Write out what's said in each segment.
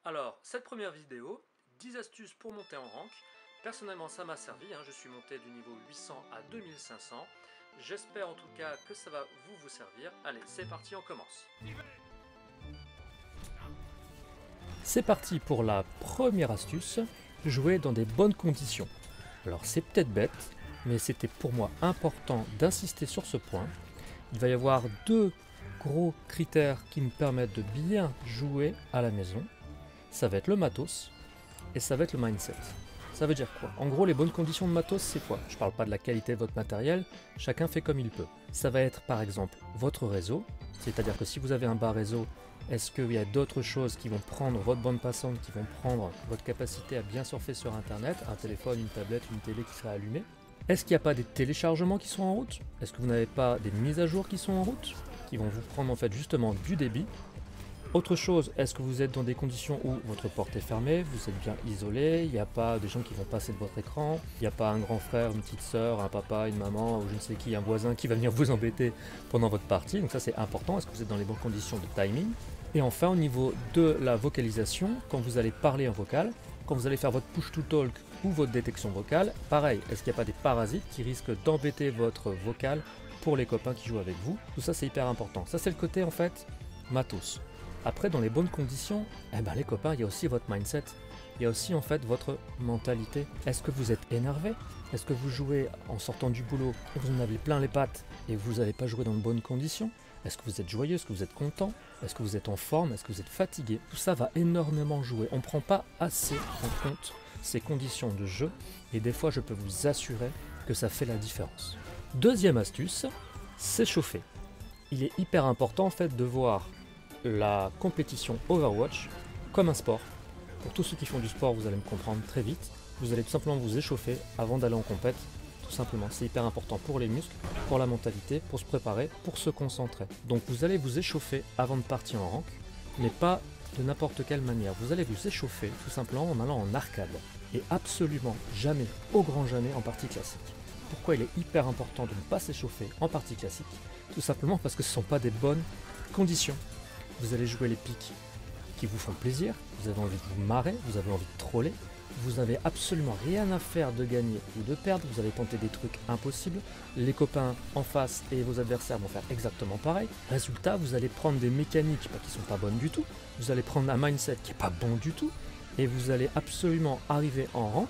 Alors, cette première vidéo, 10 astuces pour monter en rank. Personnellement, ça m'a servi, je suis monté du niveau 800 à 2500. J'espère en tout cas que ça va vous servir. Allez, c'est parti, on commence. C'est parti pour la première astuce, jouer dans des bonnes conditions. Alors c'est peut-être bête, mais c'était pour moi important d'insister sur ce point. Il va y avoir deux gros critères qui nous permettent de bien jouer à la maison. Ça va être le matos et ça va être le mindset. Ça veut dire quoi? En gros, les bonnes conditions de matos, c'est quoi? Je parle pas de la qualité de votre matériel, chacun fait comme il peut. Ça va être par exemple votre réseau, c'est-à-dire que si vous avez un bas réseau, est-ce qu'il y a d'autres choses qui vont prendre votre bande passante, qui vont prendre votre capacité à bien surfer sur internet, un téléphone, une tablette, une télé qui sera allumée? Est-ce qu'il n'y a pas des téléchargements qui sont en route? Est-ce que vous n'avez pas des mises à jour qui sont en route, qui vont vous prendre en fait justement du débit? Autre chose, est-ce que vous êtes dans des conditions où votre porte est fermée, vous êtes bien isolé, il n'y a pas des gens qui vont passer de votre écran, il n'y a pas un grand frère, une petite soeur, un papa, une maman, ou je ne sais qui, un voisin qui va venir vous embêter pendant votre partie, donc ça c'est important, est-ce que vous êtes dans les bonnes conditions de timing? Et enfin au niveau de la vocalisation, quand vous allez parler en vocal, quand vous allez faire votre push to talk ou votre détection vocale, pareil, est-ce qu'il n'y a pas des parasites qui risquent d'embêter votre vocal pour les copains qui jouent avec vous? Tout ça c'est hyper important, ça c'est le côté en fait matos. Après, dans les bonnes conditions, les copains, il y a aussi votre mindset. Il y a aussi en fait votre mentalité. Est-ce que vous êtes énervé? Est-ce que vous jouez en sortant du boulot et vous en avez plein les pattes et vous n'allez pas jouer dans de bonnes conditions? Est-ce que vous êtes joyeux? Est-ce que vous êtes content? Est-ce que vous êtes en forme? Est-ce que vous êtes fatigué? Tout ça va énormément jouer. On ne prend pas assez en compte ces conditions de jeu et des fois, je peux vous assurer que ça fait la différence. Deuxième astuce, s'échauffer. Il est hyper important en fait de voir la compétition Overwatch comme un sport. Pour tous ceux qui font du sport, vous allez me comprendre très vite. Vous allez tout simplement vous échauffer avant d'aller en compète. Tout simplement, c'est hyper important pour les muscles, pour la mentalité, pour se préparer, pour se concentrer. Donc vous allez vous échauffer avant de partir en rank, mais pas de n'importe quelle manière. Vous allez vous échauffer tout simplement en allant en arcade. Et absolument jamais, au grand jamais, en partie classique. Pourquoi il est hyper important de ne pas s'échauffer en partie classique? Tout simplement parce que ce ne sont pas des bonnes conditions. Vous allez jouer les pics qui vous font plaisir, vous avez envie de vous marrer, vous avez envie de troller, vous n'avez absolument rien à faire de gagner ou de perdre, vous allez tenter des trucs impossibles, les copains en face et vos adversaires vont faire exactement pareil. Résultat, vous allez prendre des mécaniques qui ne sont pas bonnes du tout, vous allez prendre un mindset qui n'est pas bon du tout, et vous allez absolument arriver en rank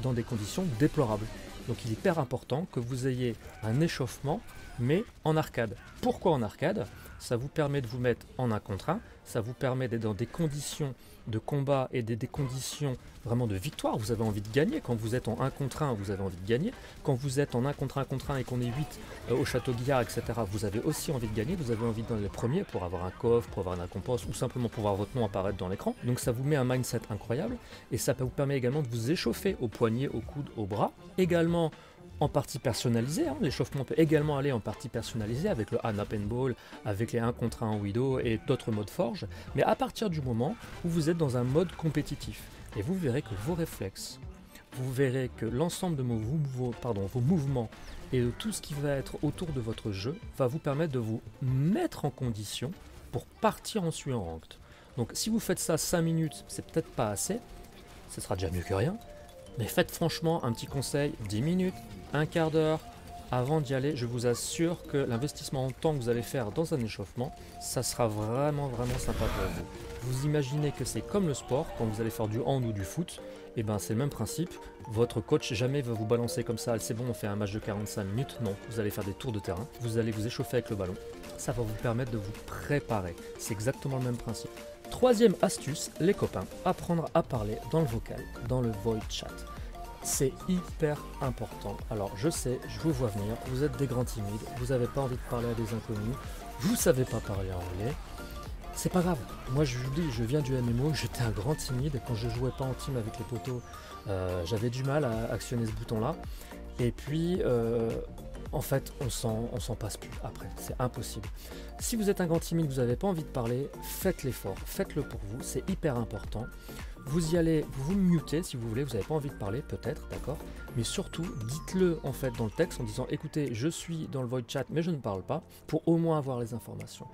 dans des conditions déplorables. Donc il est hyper important que vous ayez un échauffement, mais en arcade. Pourquoi en arcade? Ça vous permet de vous mettre en 1 contre 1, ça vous permet d'être dans des conditions de combat et des conditions vraiment de victoire. Vous avez envie de gagner. Quand vous êtes en 1 contre 1, vous avez envie de gagner. Quand vous êtes en 1 contre 1 contre 1 et qu'on est 8 au château Guillard, etc., vous avez aussi envie de gagner. Vous avez envie d'être les premiers pour avoir un coffre, pour avoir une récompense ou simplement pour voir votre nom apparaître dans l'écran. Donc ça vous met un mindset incroyable et ça vous permet également de vous échauffer aux poignets, aux coudes, aux bras. Également, en partie personnalisée, l'échauffement peut également aller en partie personnalisée avec le Hana Paintball, avec les 1 contre 1 Widow et d'autres modes forge, mais à partir du moment où vous êtes dans un mode compétitif, et vous verrez que vos réflexes, vous verrez que l'ensemble de vos mouvements et de tout ce qui va être autour de votre jeu va vous permettre de vous mettre en condition pour partir ensuite en ranked. Donc si vous faites ça 5 minutes, c'est peut-être pas assez, ce sera déjà mieux que rien, mais faites franchement un petit conseil, 10 minutes, un quart d'heure avant d'y aller, je vous assure que l'investissement en temps que vous allez faire dans un échauffement, ça sera vraiment sympa pour vous. Vous imaginez que c'est comme le sport, quand vous allez faire du hand ou du foot, et c'est le même principe, votre coach jamais va vous balancer comme ça, c'est bon on fait un match de 45 minutes, non, vous allez faire des tours de terrain, vous allez vous échauffer avec le ballon, ça va vous permettre de vous préparer, c'est exactement le même principe. Troisième astuce, les copains, apprendre à parler dans le vocal, dans le voice chat. C'est hyper important. Alors je sais, je vous vois venir, vous êtes des grands timides, vous n'avez pas envie de parler à des inconnus, vous savez pas parler anglais. C'est pas grave, moi je vous dis, je viens du MMO, j'étais un grand timide et quand je jouais pas en team avec les potos, j'avais du mal à actionner ce bouton là. Et puis en fait on s'en passe plus après, c'est impossible. Si vous êtes un grand timide, vous n'avez pas envie de parler, faites l'effort, faites-le pour vous, c'est hyper important. Vous y allez, vous mutez si vous voulez, vous n'avez pas envie de parler, peut-être, d'accord, mais surtout, dites-le en fait dans le texte en disant, écoutez, je suis dans le voice chat, mais je ne parle pas, pour au moins avoir les informations.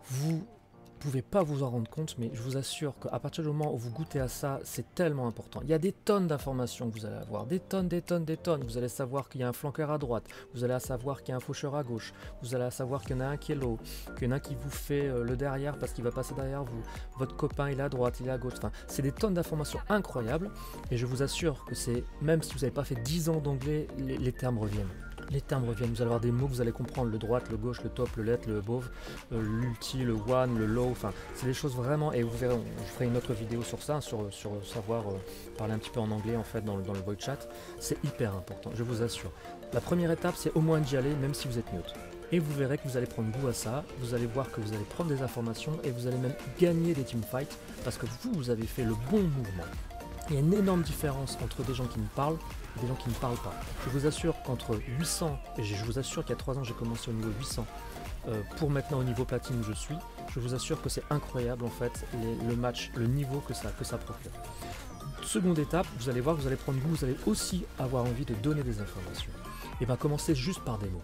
Vous pouvez pas vous en rendre compte, mais je vous assure qu'à partir du moment où vous goûtez à ça, c'est tellement important. Il y a des tonnes d'informations que vous allez avoir, des tonnes, des tonnes, des tonnes. Vous allez savoir qu'il y a un flanqueur à droite, vous allez savoir qu'il y a un faucheur à gauche, vous allez savoir qu'il y en a un qui est low, qu'il y en a un qui vous fait le derrière parce qu'il va passer derrière vous, votre copain il est à droite, il est à gauche. Enfin, c'est des tonnes d'informations incroyables, et je vous assure que c'est, même si vous n'avez pas fait 10 ans d'anglais, les termes reviennent. Les termes reviennent, vous allez avoir des mots que vous allez comprendre, le droite, le gauche, le top, le let, le above, l'ulti, le one, le low, enfin c'est des choses vraiment, et vous verrez, je ferai une autre vidéo sur ça, sur savoir parler un petit peu en anglais en fait dans le voice chat, c'est hyper important, je vous assure. La première étape c'est au moins d'y aller même si vous êtes mute. Et vous verrez que vous allez prendre goût à ça, vous allez voir que vous allez prendre des informations et vous allez même gagner des teamfights parce que vous avez fait le bon mouvement. Il y a une énorme différence entre des gens qui me parlent et des gens qui ne parlent pas. Je vous assure qu'entre 800, et je vous assure qu'il y a 3 ans j'ai commencé au niveau 800, pour maintenant au niveau platine où je suis, je vous assure que c'est incroyable en fait le match, le niveau que ça procure. Seconde étape, vous allez voir, vous allez prendre goût, vous allez aussi avoir envie de donner des informations. Et bien commencez juste par des mots.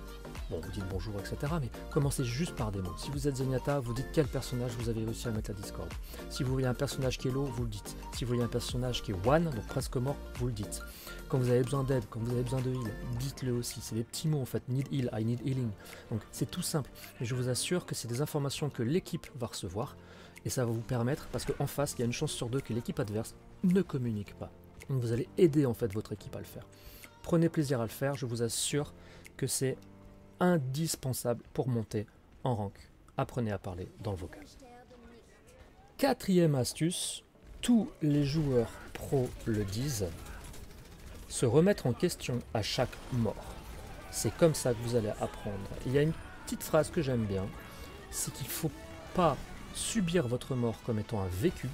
Bon, vous dites bonjour, etc. Mais commencez juste par des mots. Si vous êtes Zenyatta, vous dites quel personnage vous avez réussi à mettre à Discord. Si vous voyez un personnage qui est low, vous le dites. Si vous voyez un personnage qui est one, donc presque mort, vous le dites. Quand vous avez besoin d'aide, quand vous avez besoin de heal, dites-le aussi. C'est des petits mots en fait. Need heal, I need healing. Donc c'est tout simple. Et je vous assure que c'est des informations que l'équipe va recevoir. Et ça va vous permettre, parce qu'en face, il y a une chance sur 2 que l'équipe adverse ne communique pas. Donc vous allez aider en fait votre équipe à le faire. Prenez plaisir à le faire, je vous assure que c'est indispensable pour monter en rank. Apprenez à parler dans le vocal. Quatrième astuce, tous les joueurs pro le disent, se remettre en question à chaque mort. C'est comme ça que vous allez apprendre. Il y a une petite phrase que j'aime bien, c'est qu'il ne faut pas subir votre mort comme étant un vécu,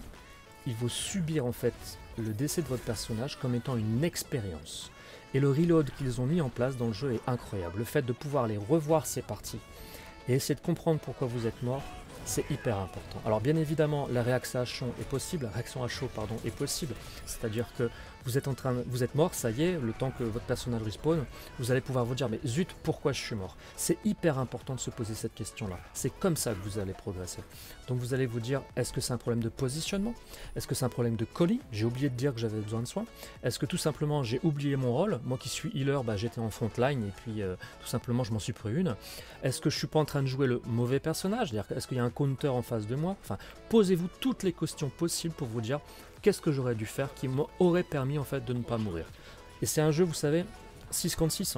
il faut subir en fait le décès de votre personnage comme étant une expérience. Et le reload qu'ils ont mis en place dans le jeu est incroyable. Le fait de pouvoir les revoir ces parties et essayer de comprendre pourquoi vous êtes mort, c'est hyper important. Alors bien évidemment, la réaction à chaud est possible, est possible. C'est-à-dire que vous êtes mort, ça y est, le temps que votre personnage respawn, vous allez pouvoir vous dire mais zut, pourquoi je suis mort? C'est hyper important de se poser cette question-là. C'est comme ça que vous allez progresser. Donc vous allez vous dire, est-ce que c'est un problème de positionnement? Est-ce que c'est un problème de colis? J'ai oublié de dire que j'avais besoin de soins. Est-ce que tout simplement j'ai oublié mon rôle? Moi qui suis healer, j'étais en front line et puis tout simplement je m'en suis pris une. Est-ce que je suis pas en train de jouer le mauvais personnage? C'est-à-dire, est-ce qu'il y a un counter en face de moi? Enfin, posez-vous toutes les questions possibles pour vous dire qu'est-ce que j'aurais dû faire qui m'aurait permis en fait de ne pas mourir. Et c'est un jeu, vous savez, 6 contre 6.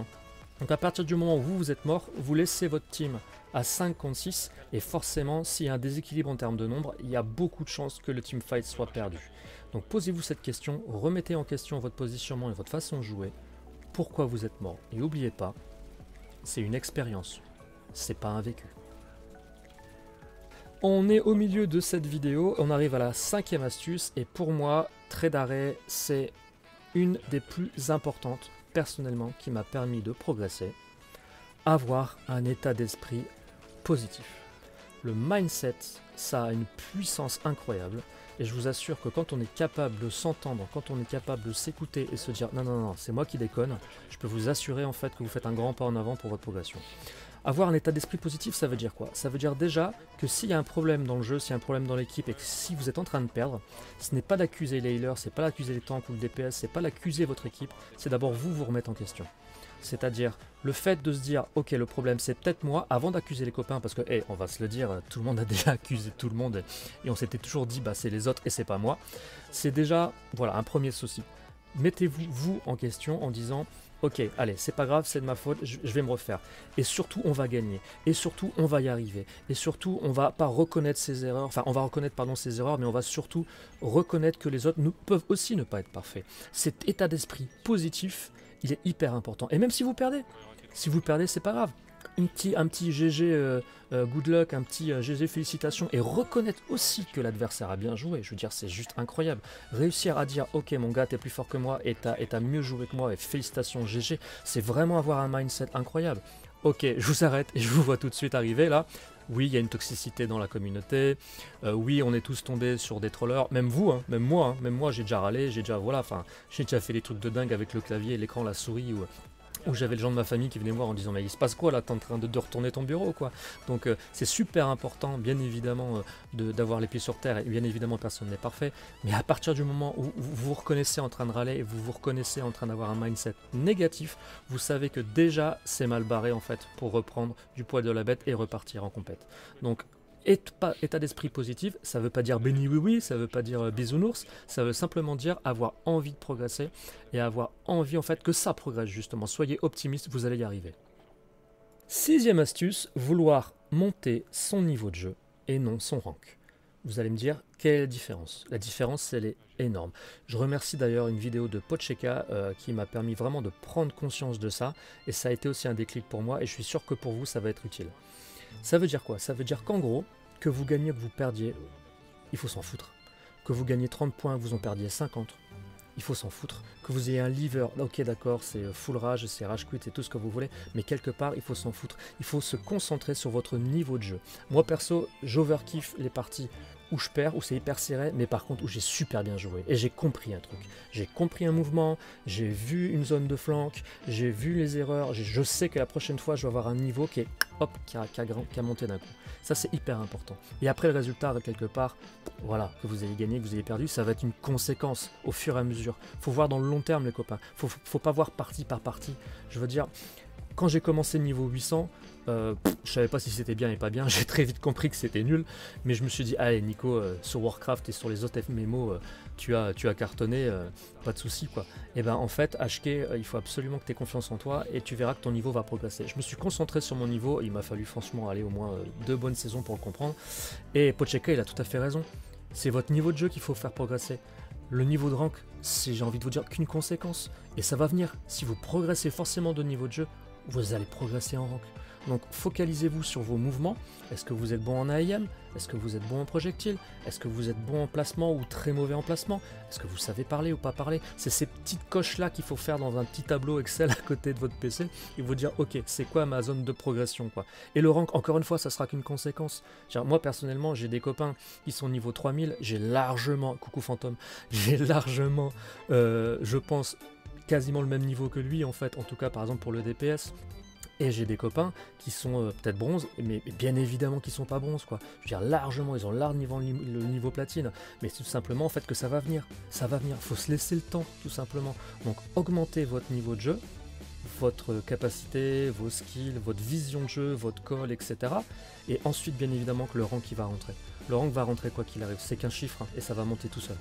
Donc à partir du moment où vous êtes mort, vous laissez votre team à 5 contre 6 et forcément s'il y a un déséquilibre en termes de nombre, il y a beaucoup de chances que le teamfight soit perdu. Donc posez-vous cette question, remettez en question votre positionnement et votre façon de jouer. Pourquoi vous êtes mort? Et n'oubliez pas, c'est une expérience, c'est pas un vécu. On est au milieu de cette vidéo, on arrive à la 5e astuce et pour moi, trait d'arrêt, c'est une des plus importantes personnellement qui m'a permis de progresser. Avoir un état d'esprit positif. Le mindset, ça a une puissance incroyable et je vous assure que quand on est capable de s'entendre, quand on est capable de s'écouter et se dire non, non, non, c'est moi qui déconne, je peux vous assurer en fait que vous faites un grand pas en avant pour votre progression. Avoir un état d'esprit positif, ça veut dire quoi? Ça veut dire déjà que s'il y a un problème dans le jeu, s'il y a un problème dans l'équipe et que si vous êtes en train de perdre, ce n'est pas d'accuser les healers, c'est pas d'accuser les tanks ou le DPS, c'est pas d'accuser votre équipe, c'est d'abord vous remettre en question. C'est-à-dire le fait de se dire ok, le problème c'est peut-être moi, avant d'accuser les copains, parce que hey, on va se le dire, tout le monde a déjà accusé tout le monde et on s'était toujours dit bah c'est les autres et c'est pas moi. C'est déjà voilà un premier souci. Mettez-vous vous en question en disant ok, allez, c'est pas grave, c'est de ma faute, je vais me refaire. Et surtout, on va gagner. Et surtout, on va y arriver. Et surtout, on va pas reconnaître ses erreurs, enfin, on va reconnaître, pardon, ses erreurs, mais on va surtout reconnaître que les autres peuvent aussi ne pas être parfaits. Cet état d'esprit positif, il est hyper important. Et même si vous perdez, c'est pas grave. Un petit GG good luck, un petit GG félicitations et reconnaître aussi que l'adversaire a bien joué, je veux dire c'est juste incroyable. Réussir à dire ok mon gars t'es plus fort que moi et t'as mieux joué que moi et félicitations GG, c'est vraiment avoir un mindset incroyable. Ok, je vous arrête et je vous vois tout de suite arriver là. Oui, il y a une toxicité dans la communauté, oui on est tous tombés sur des trollers, même vous, hein, même moi j'ai déjà râlé, j'ai déjà fait des trucs de dingue avec le clavier, l'écran, la souris où j'avais les gens de ma famille qui venaient me voir en disant mais il se passe quoi là, t'es en train de retourner ton bureau quoi. Donc c'est super important bien évidemment d'avoir les pieds sur terre, et bien évidemment personne n'est parfait, mais à partir du moment où vous vous reconnaissez en train de râler et vous vous reconnaissez en train d'avoir un mindset négatif, vous savez que déjà c'est mal barré en fait pour reprendre du poil de la bête et repartir en compète. Donc état d'esprit positif, ça veut pas dire béni oui oui, ça veut pas dire bisounours, ça veut simplement dire avoir envie de progresser et avoir envie en fait que ça progresse justement. Soyez optimiste, vous allez y arriver. Sixième astuce, vouloir monter son niveau de jeu et non son rank. Vous allez me dire, quelle est la différence? La différence, elle est énorme. Je remercie d'ailleurs une vidéo de Podcheka qui m'a permis vraiment de prendre conscience de ça, et ça a été aussi un déclic pour moi, et je suis sûr que pour vous, ça va être utile. Ça veut dire quoi? Ça veut dire qu'en gros, que vous gagnez ou que vous perdiez, il faut s'en foutre. Que vous gagnez 30 points, que vous en perdiez 50, il faut s'en foutre. Que vous ayez un lever, ok d'accord, c'est full rage, c'est rage quit, c'est tout ce que vous voulez, mais quelque part, il faut s'en foutre. Il faut se concentrer sur votre niveau de jeu. Moi perso, j'overkiffe les parties où je perds, où c'est hyper serré, mais par contre où j'ai super bien joué. Et j'ai compris un truc. J'ai compris un mouvement, j'ai vu une zone de flank, j'ai vu les erreurs, je sais que la prochaine fois, je vais avoir un niveau qui est, hop, qui a monté d'un coup. Ça, c'est hyper important. Et après, le résultat, quelque part, voilà, que vous ayez gagné, que vous ayez perdu, ça va être une conséquence au fur et à mesure. Il faut voir dans le long terme, les copains. Faut pas voir partie par partie. Je veux dire, quand j'ai commencé le niveau 800, je savais pas si c'était bien et pas bien, j'ai très vite compris que c'était nul, mais je me suis dit, allez Nico, sur Warcraft et sur les autres MMO, tu as cartonné, pas de souci quoi. Et ben en fait, HK, il faut absolument que tu aies confiance en toi et tu verras que ton niveau va progresser. Je me suis concentré sur mon niveau, il m'a fallu franchement aller au moins 2 bonnes saisons pour le comprendre, et Podcheka il a tout à fait raison, c'est votre niveau de jeu qu'il faut faire progresser. Le niveau de rank, c'est, j'ai envie de vous dire, qu'une conséquence, et ça va venir. Si vous progressez forcément de niveau de jeu, vous allez progresser en rank. Donc focalisez-vous sur vos mouvements. Est-ce que vous êtes bon en AIM? Est-ce que vous êtes bon en projectile? Est-ce que vous êtes bon en placement ou très mauvais en placement? Est-ce que vous savez parler ou pas parler? C'est ces petites coches-là qu'il faut faire dans un petit tableau Excel à côté de votre PC et vous dire, ok, c'est quoi ma zone de progression quoi. Et le rank, encore une fois, ça sera qu'une conséquence. Moi, personnellement, j'ai des copains qui sont niveau 3000, j'ai largement, coucou fantôme, j'ai largement, je pense, quasiment le même niveau que lui, en fait, en tout cas, par exemple, pour le DPS. Et j'ai des copains qui sont peut-être bronze, mais bien évidemment qui sont pas bronze quoi. Je veux dire largement, ils ont largement le niveau platine, mais c'est tout simplement en fait que ça va venir, faut se laisser le temps tout simplement. Donc augmentez votre niveau de jeu, votre capacité, vos skills, votre vision de jeu, votre call, etc. Et ensuite bien évidemment que le rank qui va rentrer. Le rank va rentrer quoi qu'il arrive, c'est qu'un chiffre hein, et ça va monter tout seul.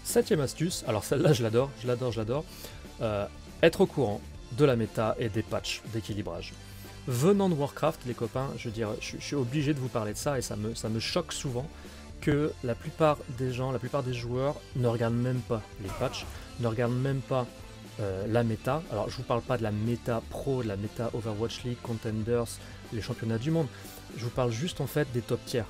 Septième astuce, alors celle-là je l'adore, être au courant de la méta et des patchs d'équilibrage. Venant de Warcraft, les copains, je veux dire, je suis obligé de vous parler de ça et ça me choque souvent que la plupart des gens, la plupart des joueurs ne regardent même pas les patchs, ne regardent même pas la méta. Alors je vous parle pas de la méta pro, de la méta Overwatch League, Contenders, les championnats du monde. Je vous parle juste en fait des top tiers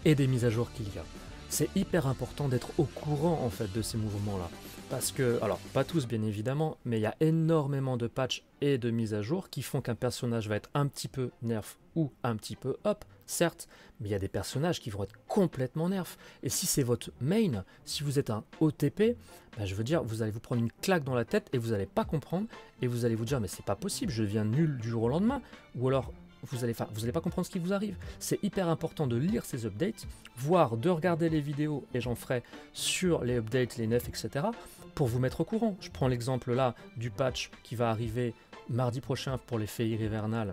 et des mises à jour qu'il y a. C'est hyper important d'être au courant en fait de ces mouvements-là. Parce que, alors pas tous bien évidemment, mais il y a énormément de patchs et de mises à jour qui font qu'un personnage va être un petit peu nerf ou un petit peu up, certes, mais il y a des personnages qui vont être complètement nerf. Et si c'est votre main, si vous êtes un OTP, ben je veux dire, vous allez vous prendre une claque dans la tête et vous n'allez pas comprendre et vous allez vous dire mais c'est pas possible, je deviens nul du jour au lendemain. Ou alors vous allez pas comprendre ce qui vous arrive. C'est hyper important de lire ces updates, voire de regarder les vidéos, et j'en ferai sur les updates, les nefs, etc. pour vous mettre au courant. Je prends l'exemple là du patch qui va arriver mardi prochain pour les Féiries hivernales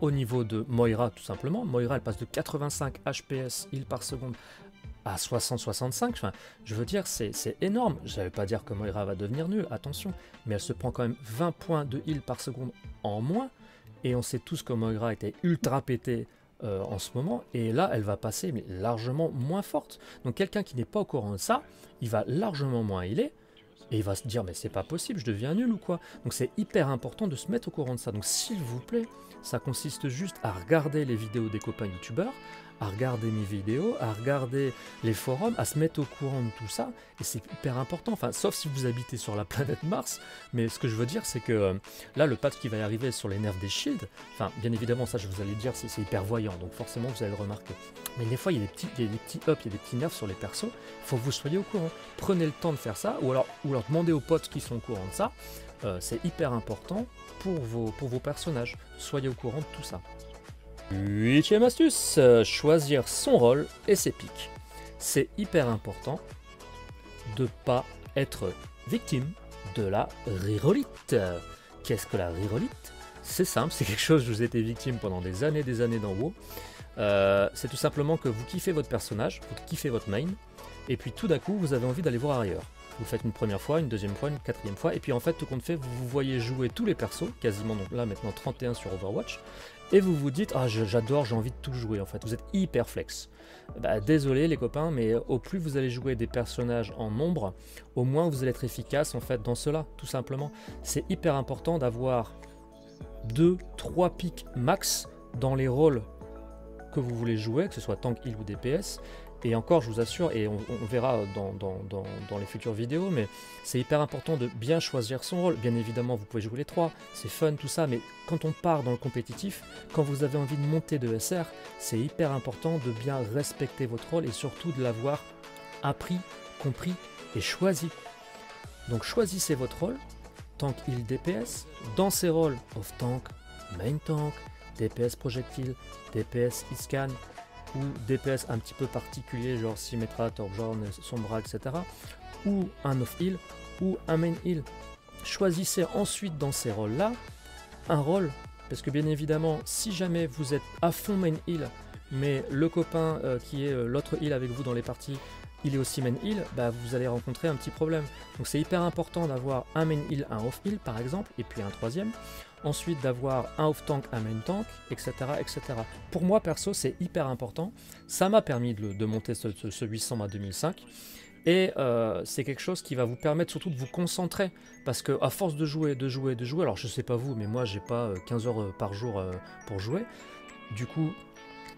au niveau de Moira tout simplement. Moira elle passe de 85 HPS heal par seconde à 60-65, enfin, je veux dire c'est énorme. Je ne vais pas dire que Moira va devenir nulle, attention, mais elle se prend quand même 20 points de heal par seconde en moins. Et on sait tous que Moira était ultra pétée en ce moment, et là elle va passer mais largement moins forte. Donc quelqu'un qui n'est pas au courant de ça, il va largement moins healer, et il va se dire mais c'est pas possible, je deviens nul ou quoi. Donc c'est hyper important de se mettre au courant de ça. Donc s'il vous plaît, ça consiste juste à regarder les vidéos des copains youtubeurs, à regarder mes vidéos, à regarder les forums, à se mettre au courant de tout ça, et c'est hyper important, enfin, sauf si vous habitez sur la planète Mars, mais ce que je veux dire, c'est que là, le patch qui va y arriver sur les nerfs des shields, enfin, bien évidemment, ça, je vous allais dire, c'est hyper voyant, donc forcément, vous allez le remarquer. Mais des fois, il y a des petits ups, il y a des petits nerfs sur les persos, il faut que vous soyez au courant. Prenez le temps de faire ça, ou alors demandez aux potes qui sont au courant de ça, c'est hyper important pour vos personnages. Soyez au courant de tout ça. 8e astuce, choisir son rôle et ses pics. C'est hyper important de ne pas être victime de la rerolite. Qu'est-ce que la rerolite? C'est simple, c'est quelque chose, je vous ai été victime pendant des années dans WoW. C'est tout simplement que vous kiffez votre personnage, vous kiffez votre main, et puis tout d'un coup vous avez envie d'aller voir ailleurs. Vous faites une première fois, une deuxième fois, une quatrième fois, et puis en fait tout compte fait, vous voyez jouer tous les persos, quasiment donc là maintenant 31 sur Overwatch, et vous vous dites, ah j'adore, j'ai envie de tout jouer en fait, vous êtes hyper flex. Bah, désolé les copains, mais au plus vous allez jouer des personnages en nombre, au moins vous allez être efficace en fait dans cela, tout simplement. C'est hyper important d'avoir 2-3 pics max dans les rôles que vous voulez jouer, que ce soit tank, heal ou DPS. Et encore, je vous assure, et on verra dans les futures vidéos, mais c'est hyper important de bien choisir son rôle. Bien évidemment, vous pouvez jouer les 3, c'est fun, tout ça, mais quand on part dans le compétitif, quand vous avez envie de monter de SR, c'est hyper important de bien respecter votre rôle et surtout de l'avoir appris, compris et choisi. Donc choisissez votre rôle, tank, heal, DPS, dans ces rôles off tank, main tank, DPS projectile, DPS iscan, ou DPS un petit peu particulier, genre Symmetra, Torbjorn, Sombra, etc. Ou un off-heal, ou un main-heal. Choisissez ensuite dans ces rôles-là, un rôle, parce que bien évidemment, si jamais vous êtes à fond main-heal, mais le copain qui est l'autre heal avec vous dans les parties, il est aussi main-heal, bah, vous allez rencontrer un petit problème. Donc c'est hyper important d'avoir un main-heal, un off-heal par exemple, et puis un troisième. Ensuite d'avoir un off-tank, un main-tank, etc., etc. Pour moi, perso, c'est hyper important. Ça m'a permis de monter ce 800 à 2005. Et c'est quelque chose qui va vous permettre surtout de vous concentrer. Parce que à force de jouer, alors je sais pas vous, mais moi, j'ai pas 15 heures par jour pour jouer. Du coup,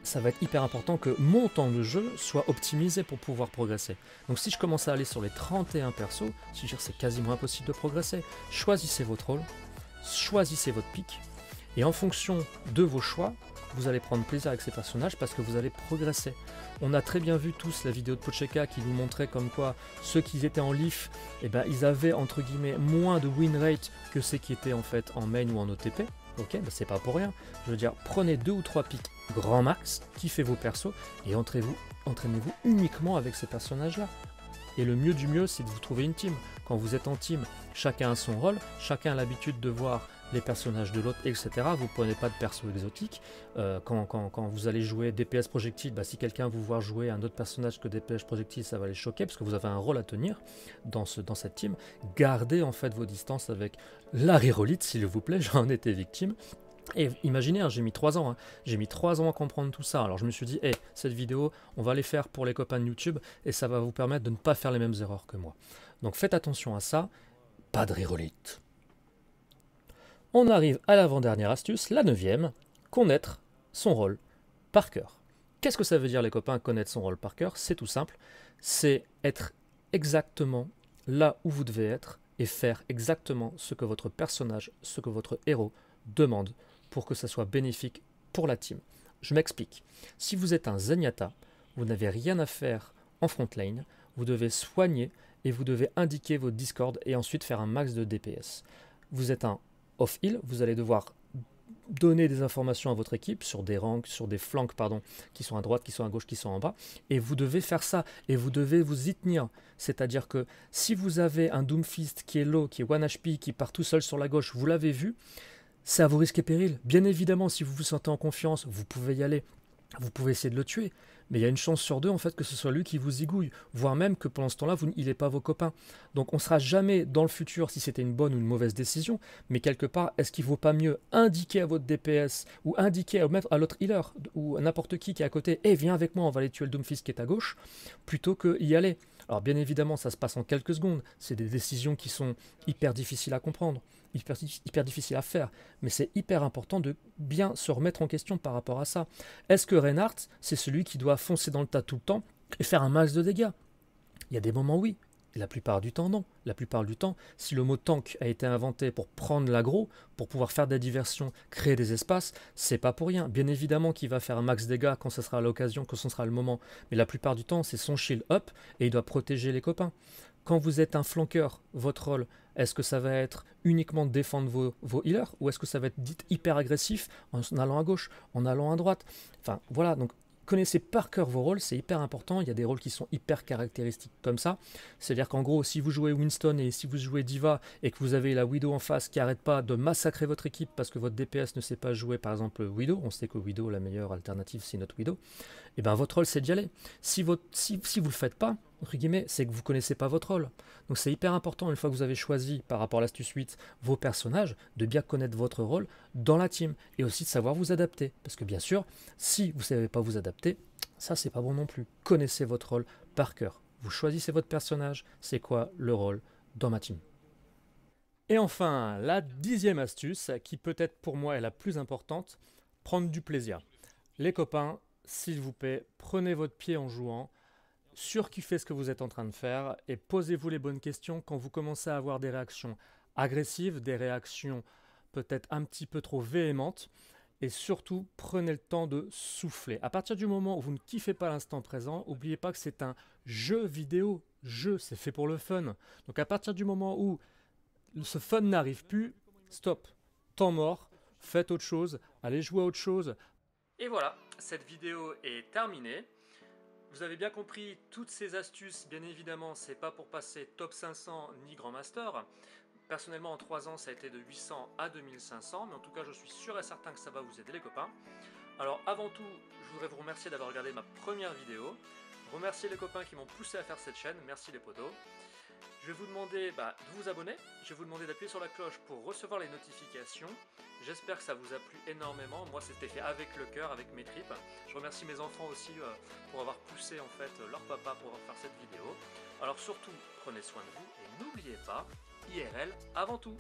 ça va être hyper important que mon temps de jeu soit optimisé pour pouvoir progresser. Donc si je commence à aller sur les 31 persos, c'est quasiment impossible de progresser. Choisissez votre rôle. Choisissez votre pic et en fonction de vos choix, vous allez prendre plaisir avec ces personnages parce que vous allez progresser. On a très bien vu tous la vidéo de Pocheka qui nous montrait comme quoi ceux qui étaient en leaf, eh ben, ils avaient entre guillemets moins de win rate que ceux qui étaient en fait en main ou en OTP. Ok, ben c'est pas pour rien. Je veux dire, prenez 2 ou 3 pics grand max, kiffez vos persos et entraînez-vous uniquement avec ces personnages-là. Et le mieux du mieux, c'est de vous trouver une team. Quand vous êtes en team, chacun a son rôle, chacun a l'habitude de voir les personnages de l'autre, etc. Vous ne prenez pas de perso exotique. Quand vous allez jouer DPS projectile, bah, si quelqu'un vous voit jouer un autre personnage que DPS projectile, ça va les choquer parce que vous avez un rôle à tenir dans cette team. Gardez en fait vos distances avec la rerolite, s'il vous plaît, j'en étais victime. Et imaginez, hein, j'ai mis 3 ans, j'ai mis 3 ans à comprendre tout ça. Alors je me suis dit, hey, cette vidéo, on va les faire pour les copains de YouTube et ça va vous permettre de ne pas faire les mêmes erreurs que moi. Donc faites attention à ça, pas de rerolite. On arrive à l'avant-dernière astuce, la 9e, connaître son rôle par cœur. Qu'est-ce que ça veut dire les copains, connaître son rôle par cœur? C'est tout simple, c'est être exactement là où vous devez être et faire exactement ce que votre personnage, ce que votre héros demande pour que ça soit bénéfique pour la team. Je m'explique. Si vous êtes un Zenyatta, vous n'avez rien à faire en front lane, vous devez soigner et vous devez indiquer votre Discord et ensuite faire un max de DPS. Vous êtes un off-heal, vous allez devoir donner des informations à votre équipe sur des ranks, sur des flanks, pardon, qui sont à droite, qui sont à gauche, qui sont en bas, et vous devez faire ça, et vous devez vous y tenir. C'est-à-dire que si vous avez un Doomfist qui est low, qui est 1 HP, qui part tout seul sur la gauche, vous l'avez vu, c'est à vos risques et périls. Bien évidemment, si vous vous sentez en confiance, vous pouvez y aller. Vous pouvez essayer de le tuer. Mais il y a une chance sur 2 en fait que ce soit lui qui vous zigouille. Voire même que pendant ce temps-là, il n'est pas vos copains. Donc on ne sera jamais dans le futur si c'était une bonne ou une mauvaise décision. Mais quelque part, est-ce qu'il ne vaut pas mieux indiquer à votre DPS ou indiquer à l'autre healer ou à n'importe qui est à côté, hey, viens avec moi, on va aller tuer le Doomfist qui est à gauche, plutôt qu'y aller. Alors bien évidemment, ça se passe en quelques secondes. C'est des décisions qui sont hyper difficiles à comprendre. Hyper difficile à faire, mais c'est hyper important de bien se remettre en question par rapport à ça. Est-ce que Reinhardt, c'est celui qui doit foncer dans le tas tout le temps et faire un max de dégâts? Il y a des moments oui, et la plupart du temps non. La plupart du temps, si le mot tank a été inventé pour prendre l'aggro, pour pouvoir faire des diversions, créer des espaces, c'est pas pour rien. Bien évidemment qu'il va faire un max dégâts quand ce sera l'occasion, quand ce sera le moment, mais la plupart du temps, c'est son shield up et il doit protéger les copains. Quand vous êtes un flanqueur, votre rôle, Est-ce que ça va être uniquement de défendre vos healers ou est-ce que ça va être dit hyper agressif en allant à gauche, en allant à droite? Enfin voilà, donc connaissez par cœur vos rôles, c'est hyper important. Il y a des rôles qui sont hyper caractéristiques comme ça. C'est-à-dire qu'en gros, si vous jouez Winston et si vous jouez Diva et que vous avez la Widow en face qui n'arrête pas de massacrer votre équipe parce que votre DPS ne sait pas jouer par exemple Widow, on sait que Widow, la meilleure alternative, c'est notre Widow, et bien votre rôle c'est d'y aller. Si vous ne le faites pas, entre guillemets, c'est que vous ne connaissez pas votre rôle. Donc c'est hyper important, une fois que vous avez choisi, par rapport à l'astuce 8, vos personnages, de bien connaître votre rôle dans la team, et aussi de savoir vous adapter. Parce que bien sûr, si vous ne savez pas vous adapter, ça c'est pas bon non plus. Connaissez votre rôle par cœur. Vous choisissez votre personnage, c'est quoi le rôle dans ma team. Et enfin, la 10e astuce, qui peut-être pour moi est la plus importante, prendre du plaisir. Les copains, s'il vous plaît, prenez votre pied en jouant, surkiffez ce que vous êtes en train de faire et posez-vous les bonnes questions quand vous commencez à avoir des réactions agressives, des réactions peut-être un petit peu trop véhémentes, et surtout prenez le temps de souffler. À partir du moment où vous ne kiffez pas l'instant présent, n'oubliez pas que c'est un jeu vidéo. C'est fait pour le fun. Donc à partir du moment où ce fun n'arrive plus, stop, temps mort, faites autre chose, allez jouer à autre chose. Et voilà, cette vidéo est terminée. Vous avez bien compris, toutes ces astuces, bien évidemment, c'est pas pour passer top 500 ni Grand Master. Personnellement, en 3 ans, ça a été de 800 à 2500, mais en tout cas, je suis sûr et certain que ça va vous aider, les copains. Alors, avant tout, je voudrais vous remercier d'avoir regardé ma première vidéo. Remercier les copains qui m'ont poussé à faire cette chaîne, merci les potos. Je vais vous demander de vous abonner, je vais vous demander d'appuyer sur la cloche pour recevoir les notifications. J'espère que ça vous a plu énormément, moi c'était fait avec le cœur, avec mes tripes. Je remercie mes enfants aussi pour avoir poussé en fait leur papa pour faire cette vidéo. Alors surtout, prenez soin de vous et n'oubliez pas, IRL avant tout.